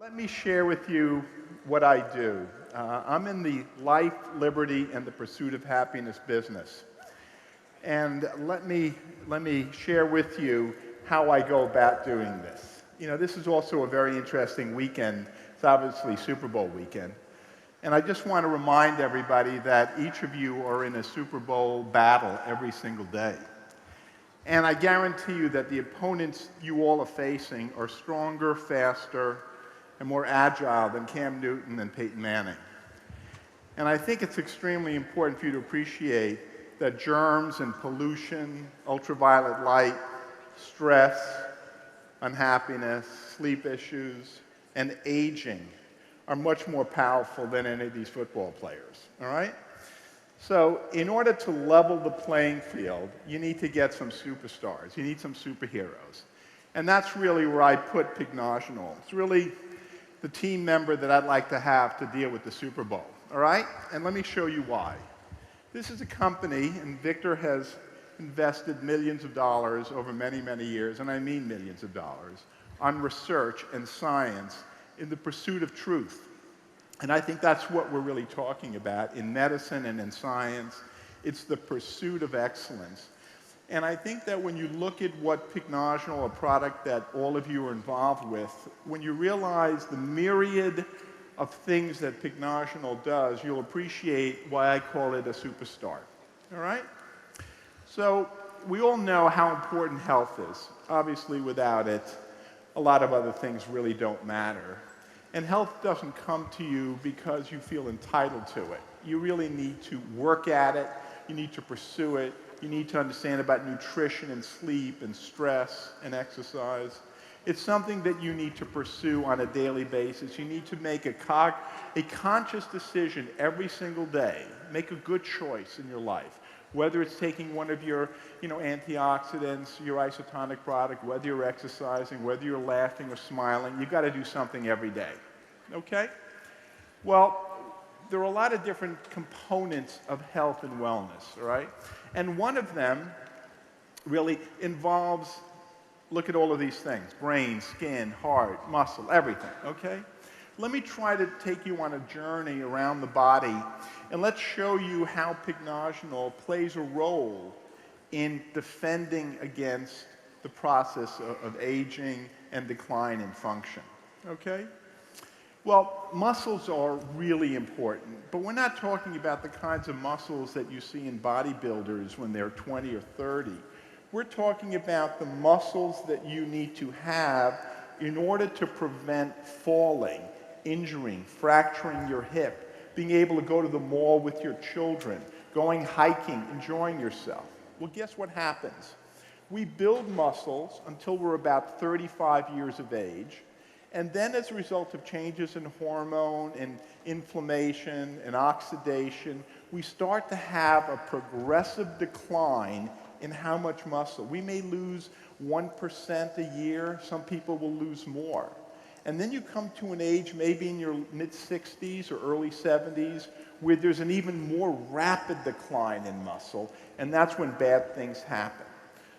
Let me share with you what I do. I'm in the life, liberty, and the pursuit of happiness business. And let me share with you how I go about doing this. You know, this is also a very interesting weekend. It's obviously Super Bowl weekend. And I just want to remind everybody that each of you are in a Super Bowl battle every single day. And I guarantee you that the opponents you all are facing are stronger, faster, and more agile than Cam Newton and Peyton Manning. And I think it's extremely important for you to appreciate that germs and pollution, ultraviolet light, stress, unhappiness, sleep issues, and aging are much more powerful than any of these football players, all right? So in order to level the playing field, you need to get some superstars. You need some superheroes. And that's really where I put Pycnogenol. It's really the team member that I'd like to have to deal with the Super Bowl, all right? And let me show you why. This is a company, and Victor has invested millions of dollars over many, many years, and I mean millions of dollars, on research and science in the pursuit of truth. And I think that's what we're really talking about in medicine and in science. It's the pursuit of excellence. And I think that when you look at what Pycnogenol, a product that all of you are involved with, when you realize the myriad of things that Pycnogenol does, you'll appreciate why I call it a superstar. All right? So we all know how important health is. Obviously, without it, a lot of other things really don't matter. And health doesn't come to you because you feel entitled to it. You really need to work at it. You need to pursue it. You need to understand about nutrition and sleep and stress and exercise. It's something that you need to pursue on a daily basis. You need to make a conscious decision every single day. Make a good choice in your life. Whether it's taking one of your antioxidants, your isotonic product, whether you're exercising, whether you're laughing or smiling, you've got to do something every day. Okay? Well, there are a lot of different components of health and wellness, all right? And one of them really involves, look at all of these things, brain, skin, heart, muscle, everything, okay? Let me try to take you on a journey around the body, and let's show you how Pycnogenol plays a role in defending against the process of aging and decline in function, okay? Well, muscles are really important, but we're not talking about the kinds of muscles that you see in bodybuilders when they're 20 or 30. We're talking about the muscles that you need to have in order to prevent falling, injuring, fracturing your hip, being able to go to the mall with your children, going hiking, enjoying yourself. Well, guess what happens? We build muscles until we're about 35 years of age. And then as a result of changes in hormone and inflammation and oxidation, we start to have a progressive decline in how much muscle. We may lose 1% a year. Some people will lose more. And then you come to an age, maybe in your mid-60s or early 70s, where there's an even more rapid decline in muscle, and that's when bad things happen.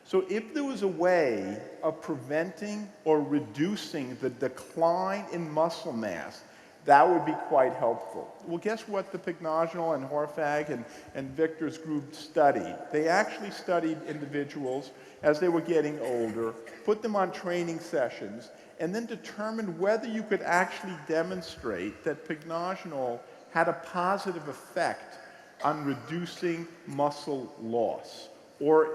So if there was a way of preventing or reducing the decline in muscle mass, that would be quite helpful. Well, guess what the Pycnogenol and Horfag and Victor's group studied? They actually studied individuals as they were getting older, put them on training sessions, and then determined whether you could actually demonstrate that Pycnogenol had a positive effect on reducing muscle loss or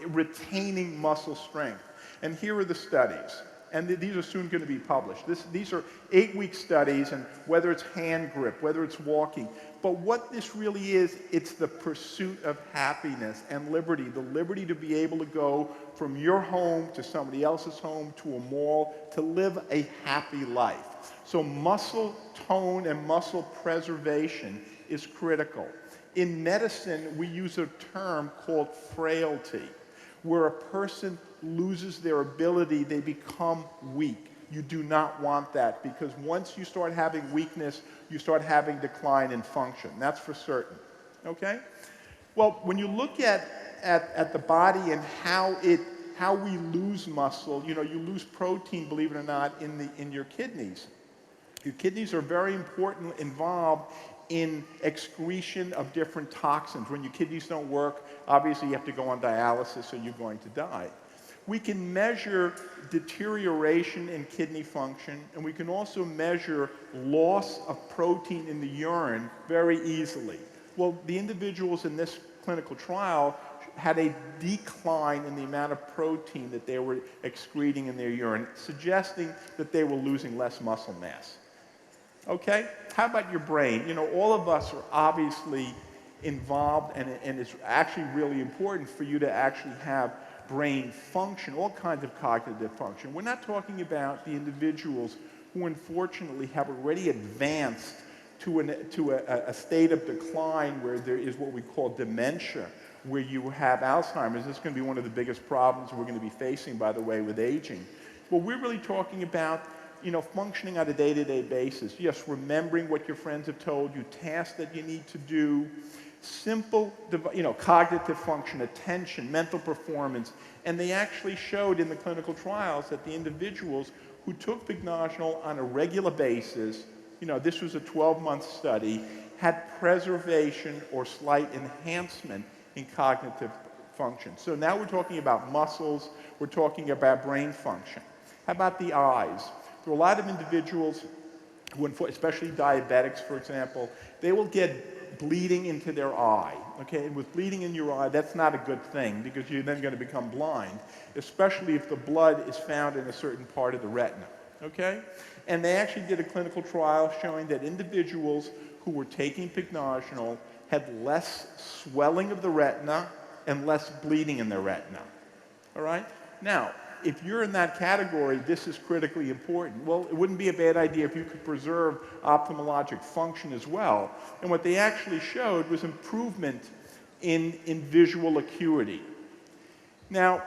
retaining muscle strength. And here are the studies. And these are soon going to be published. These are 8-week studies, and whether it's hand grip, whether it's walking. But what this really is, it's the pursuit of happiness and liberty. The liberty to be able to go from your home to somebody else's home to a mall to live a happy life. So muscle tone and muscle preservation is critical. In medicine, we use a term called frailty, where a person loses their ability, they become weak. You do not want that, because once you start having weakness, you start having decline in function. That's for certain, okay? Well, when you look at the body and how we lose muscle, you lose protein, believe it or not, in your kidneys. Your kidneys are very important, involved in excretion of different toxins. When your kidneys don't work, obviously you have to go on dialysis or you're going to die. We can measure deterioration in kidney function, and we can also measure loss of protein in the urine very easily. Well, the individuals in this clinical trial had a decline in the amount of protein that they were excreting in their urine, suggesting that they were losing less muscle mass. Okay? How about your brain? You know, all of us are obviously involved, and it's actually really important for you to actually have brain function, all kinds of cognitive function. We're not talking about the individuals who unfortunately have already advanced to a state of decline where there is what we call dementia, where you have Alzheimer's. This is going to be one of the biggest problems we're going to be facing, by the way, with aging. But we're really talking about, you know, functioning on a day-to-day basis. Yes, remembering what your friends have told you, tasks that you need to do, simple, you know, cognitive function, attention, mental performance. And they actually showed in the clinical trials that the individuals who took Pycnogenol on a regular basis, you know, this was a 12-month study, had preservation or slight enhancement in cognitive function. So now we're talking about muscles, we're talking about brain function. How about the eyes? There are a lot of individuals who, especially diabetics, for example, they will get bleeding into their eye. Okay, and with bleeding in your eye, that's not a good thing because you're then going to become blind, especially if the blood is found in a certain part of the retina. Okay? And they actually did a clinical trial showing that individuals who were taking Pycnogenol had less swelling of the retina and less bleeding in their retina. All right? Now, if you're in that category, this is critically important. Well, it wouldn't be a bad idea if you could preserve ophthalmologic function as well. And what they actually showed was improvement in visual acuity. Now,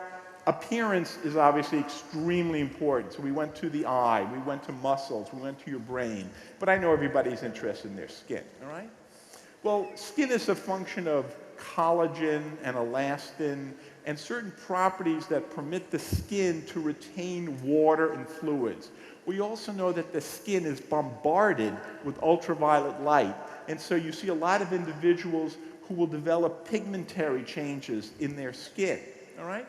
appearance is obviously extremely important. So we went to the eye, we went to muscles, we went to your brain. But I know everybody's interested in their skin, all right? Well, skin is a function of collagen and elastin and certain properties that permit the skin to retain water and fluids. We also know that the skin is bombarded with ultraviolet light, and so you see a lot of individuals who will develop pigmentary changes in their skin, all right?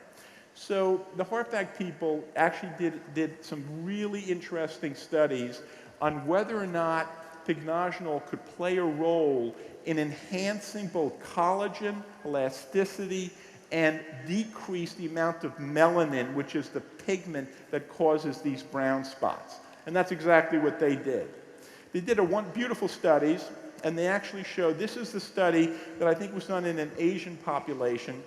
So the HeartFact people actually did some really interesting studies on whether or not Pycnogenol could play a role in enhancing both collagen, elasticity, and decrease the amount of melanin, which is the pigment that causes these brown spots. And that's exactly what they did. They did beautiful studies, and they actually showed, this is the study that I think was done in an Asian population,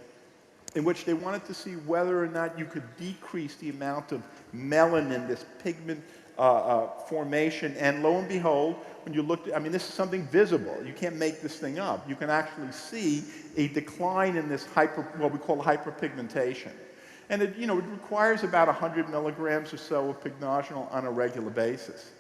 in which they wanted to see whether or not you could decrease the amount of melanin, this pigment formation. And lo and behold, when you look, I mean, this is something visible. You can't make this thing up. You can actually see a decline in this what we call hyperpigmentation. And it, you know, it requires about 100 milligrams or so of Pycnogenol on a regular basis.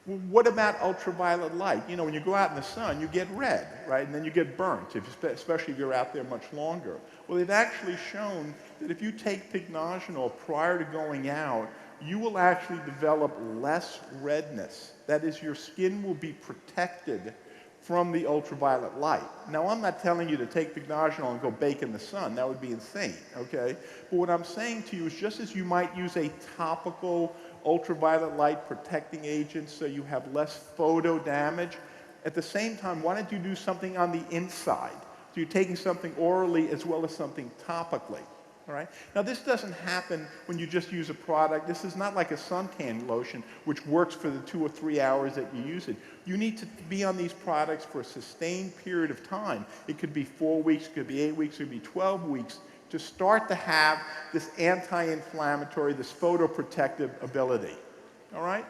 Well, what about ultraviolet light? You know, when you go out in the sun, you get red, right? And then you get burnt, especially if you're out there much longer. Well, they've actually shown that if you take Pycnogenol prior to going out, you will actually develop less redness. That is, your skin will be protected from the ultraviolet light. Now, I'm not telling you to take Pycnogenol and go bake in the sun. That would be insane, okay? But what I'm saying to you is just as you might use a topical ultraviolet light protecting agent so you have less photo damage, at the same time, why don't you do something on the inside? So you're taking something orally as well as something topically. All right? Now, this doesn't happen when you just use a product. This is not like a suntan lotion, which works for the 2 or 3 hours that you use it. You need to be on these products for a sustained period of time. It could be 4 weeks, it could be 8 weeks, it could be 12 weeks, to start to have this anti-inflammatory, this photoprotective ability. All right?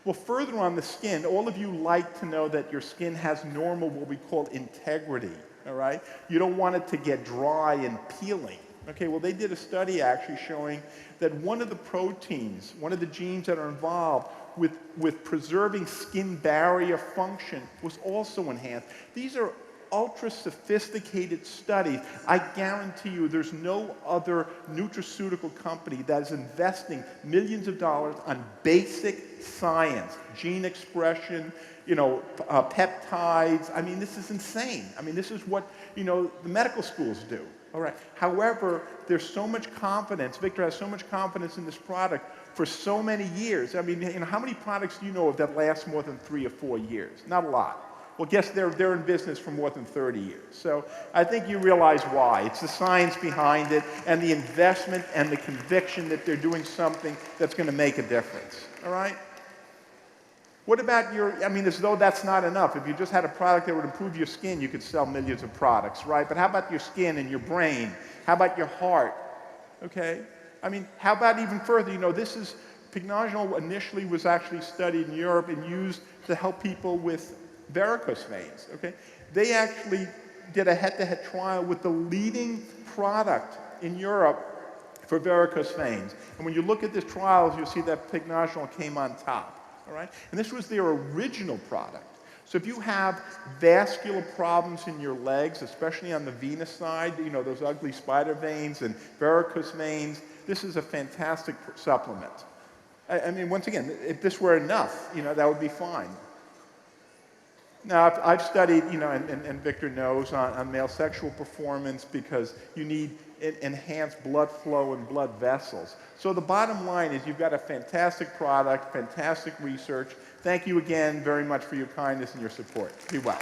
Well, further on the skin, all of you like to know that your skin has normal, what we call integrity. All right? You don't want it to get dry and peeling. Okay, well, they did a study actually showing that one of the proteins, one of the genes that are involved with preserving skin barrier function was also enhanced. These are ultra sophisticated studies. I guarantee you there's no other nutraceutical company that is investing millions of dollars on basic science, gene expression, peptides. I mean, this is insane. I mean, this is what, the medical schools do. All right. However, there's so much confidence. Victor has so much confidence in this product for so many years. I mean, how many products do you know of that last more than 3 or 4 years? Not a lot. Well, guess they're in business for more than 30 years. So I think you realize why. It's the science behind it and the investment and the conviction that they're doing something that's going to make a difference. All right? What about as though that's not enough. If you just had a product that would improve your skin, you could sell millions of products, right? But how about your skin and your brain? How about your heart? Okay? I mean, how about even further? Pycnogenol initially was actually studied in Europe and used to help people with varicose veins, okay? They actually did a head-to-head trial with the leading product in Europe for varicose veins. And when you look at this trials, you'll see that Pycnogenol came on top. All right? And this was their original product. So if you have vascular problems in your legs, especially on the venous side, those ugly spider veins and varicose veins, this is a fantastic supplement. I mean, once again, if this were enough, that would be fine. Now, I've studied, and Victor knows, on male sexual performance because you need enhanced blood flow and blood vessels. So the bottom line is you've got a fantastic product, fantastic research. Thank you again very much for your kindness and your support. Be well.